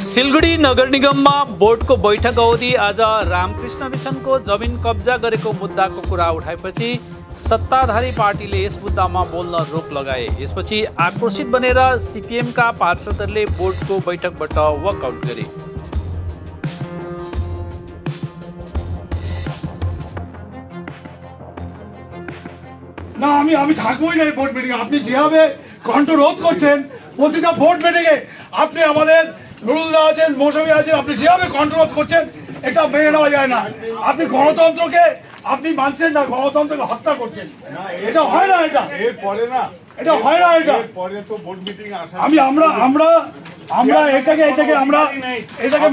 सिलगढी नगर निगममा बोर्डको बैठक अवधि आज रामकृष्ण मिशनको जमिन कब्जा गरेको मुद्दाको कुरा उठाएपछि सत्ताधारी पार्टीले यस मुद्दामा बोल्न रोक लगाए। यसपछि आक्रोशित बनेर सीपीएमका पार्षदहरूले बोर्डको बैठकबाट वकआउट गरे। না আমি থাকবোই না বোর্ড মিটিং। আপনি যেভাবে কণ্ঠ রোধ করছেন প্রতিটা বোর্ড মিটিংয়ে, আপনি আমাদের নুরুলদা আছেন, মৌসুমী আছেন, আপনি যেভাবে কণ্ঠ রোধ করছেন এটা মেনে নেওয়া যায় না। আপনি গণতন্ত্রকে আপনি মানছেন না, গণতন্ত্রকে হত্যা করছেন। এটা হয় না, এটা এরপরে না, এটা হয় না, এটা পরে তো বোর্ড মিটিং আসা আমরা এটাকে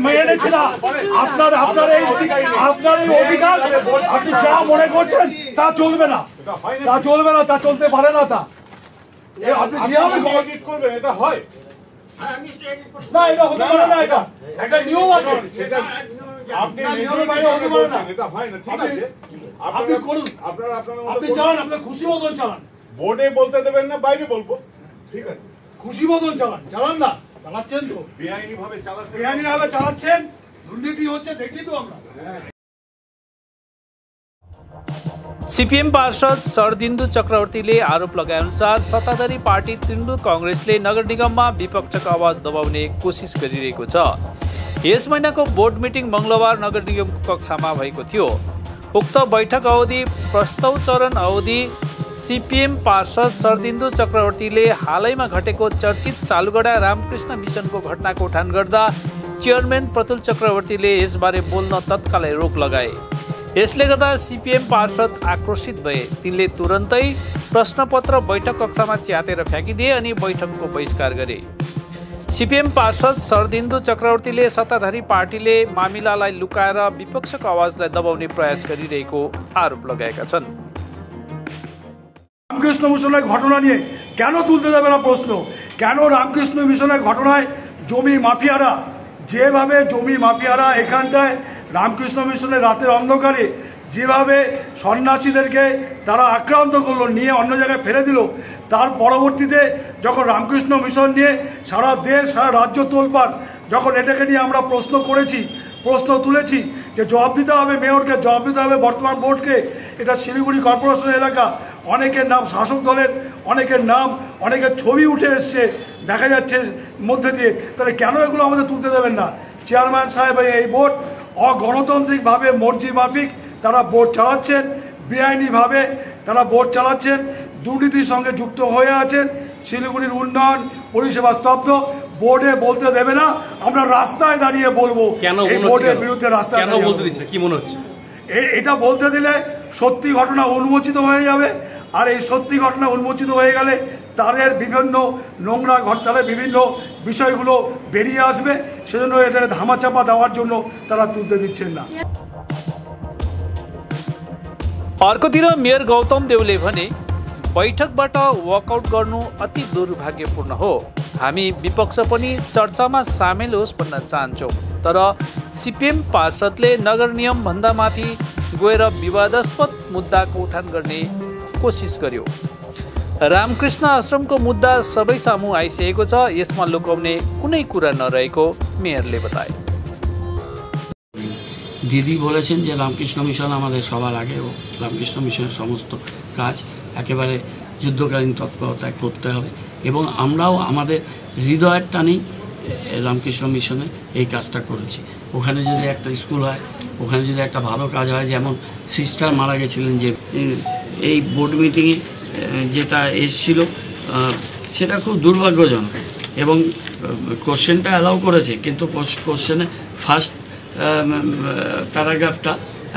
মেনে নিচ্ছি না। আপনার এই অধিকার আপনি যা মনে করছেন তা চলবে না, তা চলতে পারে না। তা আপনি যেভাবে করবেন এটা হয় না, এটা হতে পারে না, এটা একটা নিয়ম আছে, সেটা আপনি নিয়মের বাইরে হতে পারে না। এটা হয় না, ঠিক আছে আপনি করুন, আপনি চালান, আপনার খুশি মতন চালান। বোর্ডে বলতে দেবেন না, বাইরে বলবো, ঠিক আছে খুশি মতন চালান না, চালাচ্ছেন তো বেআইনি ভাবে চালাচ্ছেন, দুর্নীতি হচ্ছে, দেখছি তো আমরা। सीपीएम पार्षद शरदिन्दु चक्रवर्तीले आरोप लगाएअनुसार सत्ताधारी पार्टी तृणमूल कांग्रेसले नगर निगममा विपक्षको आवाज दबाउने कोसिस गरिरहेको छ। यस महिनाको बोर्ड मिटिङ मंगलबार नगर निगमको कक्षामा भएको थियो। उक्त बैठक अवधि प्रस्ताव चरण अवधि सीपीएम पार्षद शरदिन्दु चक्रवर्तीले हालैमा घटेको चर्चित सालुगढा रामकृष्ण मिशनको घटनाको उठान गर्दा चेयरम्यान प्रतुल चक्रवर्तीले यसबारे बोल्न तत्कालै रोक लगाए। यसले गर्दा सीपीएम पार्षद आक्रोशित भए। तिनले तुरन्तै प्रश्नपत्र बैठक कक्षामा च्यातेर फ्याँकिदिए अनि बैठकको बहिष्कार गरे। सीपीएम पार्षद शरदिन्दु चक्रवर्तीले सत्ताधारी पार्टीले मामिलालाई लुकाएर विपक्षको आवाजलाई दबाउने प्रयास गरिरहेको आरोप लगाएका छन्। রামকৃষ্ণ মিশনের ঘটনা নিয়ে কেন তুলতে দেবে না প্রশ্ন? কেন রামকৃষ্ণ মিশনের ঘটনায় জমি মাফিয়ারা যেভাবে এখানটায় রামকৃষ্ণ মিশনের রাতের অন্ধকারে যেভাবে সন্ন্যাসীদেরকে তারা আক্রান্ত করলো, নিয়ে অন্য জায়গায় ফেলে দিল, তার পরবর্তীতে যখন রামকৃষ্ণ মিশন নিয়ে সারা দেশ সারা রাজ্য তোলপাড়, যখন এটাকে নিয়ে আমরা প্রশ্ন তুলেছি যে জবাব দিতে হবে মেয়রকে, জবাব দিতে হবে বর্তমান বোর্ডকে। এটা শিলিগুড়ি কর্পোরেশন এলাকা, অনেকের নাম শাসক দলের, অনেকের নাম, অনেকের ছবি উঠে এসছে দেখা যাচ্ছে মধ্যে দিয়ে। তাহলে কেন এগুলো আমাদের তুলতে দেবেন না? চেয়ারম্যান সাহেব এই বোর্ড অগণতান্ত্রিকভাবে মর্জি মাফিক তারা বোর্ড চালাচ্ছেন, বেআইনিভাবে তারা বোর্ড চালাচ্ছেন, দুর্নীতির সঙ্গে যুক্ত হয়ে আছেন। শিলিগুড়ির উন্নয়ন পরিষেবা স্তব্ধ, বোর্ডে বলতে দেবে না, আমরা রাস্তায় দাঁড়িয়ে বলবো এই বোর্ডের বিরুদ্ধে। রাস্তায় বলতে দিচ্ছে কি মনে হচ্ছে? এটা বলতে দিলে সত্যি ঘটনা উন্মোচিত হয়ে যাবে, আর এই সত্যি ঘটনা উন্মোচিত হয়ে গেলে তাদের বিভিন্ন নোংরা তাদের বিভিন্ন বিষয়গুলো বেরিয়ে আসবে। সেজন্য এটা ধামাচাপা দেওয়ার জন্য তারা তুলতে দিচ্ছেন না। अर्कोतिर मेयर गौतम देवले भने बैठकबाट वकआउट गर्नु अति दुर्भाग्यपूर्ण हो। हामी विपक्ष पनि चर्चामा सामेल होस् भन्न चाहन्छौँ, तर सीपीएम पार्षदले नगर नियम भन्दा माथि गएर विवादास्पद मुद्दाको उठान गर्ने कोसिस गर्यो। रामकृष्ण आश्रमको मुद्दा सबै सामु आइसकेको छ, यसमा लुकाउने कुनै कुरा नरहेको मेयरले बताए। দিদি বলেছেন যে রামকৃষ্ণ মিশন আমাদের সবার আগে, ও রামকৃষ্ণ মিশনের সমস্ত কাজ একেবারে যুদ্ধকালীন তৎপরতায় করতে হবে, এবং আমরাও আমাদের হৃদয়ের টানেই রামকৃষ্ণ মিশনে এই কাজটা করেছি। ওখানে যদি একটা স্কুল হয়, ওখানে যদি একটা ভালো কাজ হয়, যেমন সিস্টার মারা গেছিলেন, যে এই বোর্ড মিটিংয়ে যেটা এসেছিল সেটা খুব দুর্ভাগ্যজনক, এবং কোশ্চেনটা অ্যালাউ করেছে, কিন্তু কোশ্চেনে ফার্স্ট প্যারাগ্রাফটা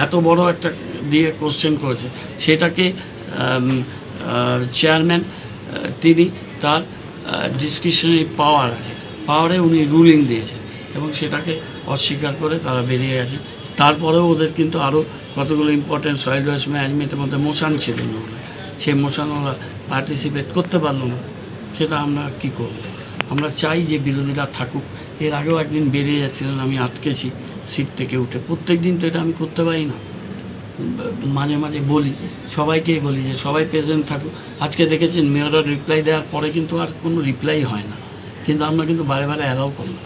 এত বড় একটা দিয়ে কোশ্চেন করেছে, সেটাকে চেয়ারম্যান তিনি তার ডিসক্রিশনারি পাওয়ার আছে, পাওয়ারে উনি রুলিং দিয়েছেন, এবং সেটাকে অস্বীকার করে তারা বেরিয়ে গেছে। তারপরেও ওদের কিন্তু আরও কতগুলো ইম্পর্টেন্ট সয়েল ওয়েস্ট ম্যানেজমেন্টের মধ্যে মোশন ছিল না, সেই মোশন ওরা পার্টিসিপেট করতে পারলো না। সেটা আমরা কি করব? আমরা চাই যে বিরোধীরা থাকুক। এর আগেও একদিন বেরিয়ে যাচ্ছিলেন, আমি আটকেছি সিট থেকে উঠে। প্রত্যেক দিন তো এটা আমি করতে পারি না, মাঝে মাঝে বলি, সবাইকেই বলি যে সবাই প্রেজেন্ট থাকুক। আজকে দেখেছেন মেয়রের রিপ্লাই দেওয়ার পরে কিন্তু আর কোনো রিপ্লাই হয় না, কিন্তু আমরা কিন্তু বারে বারে অ্যালাউ করলাম।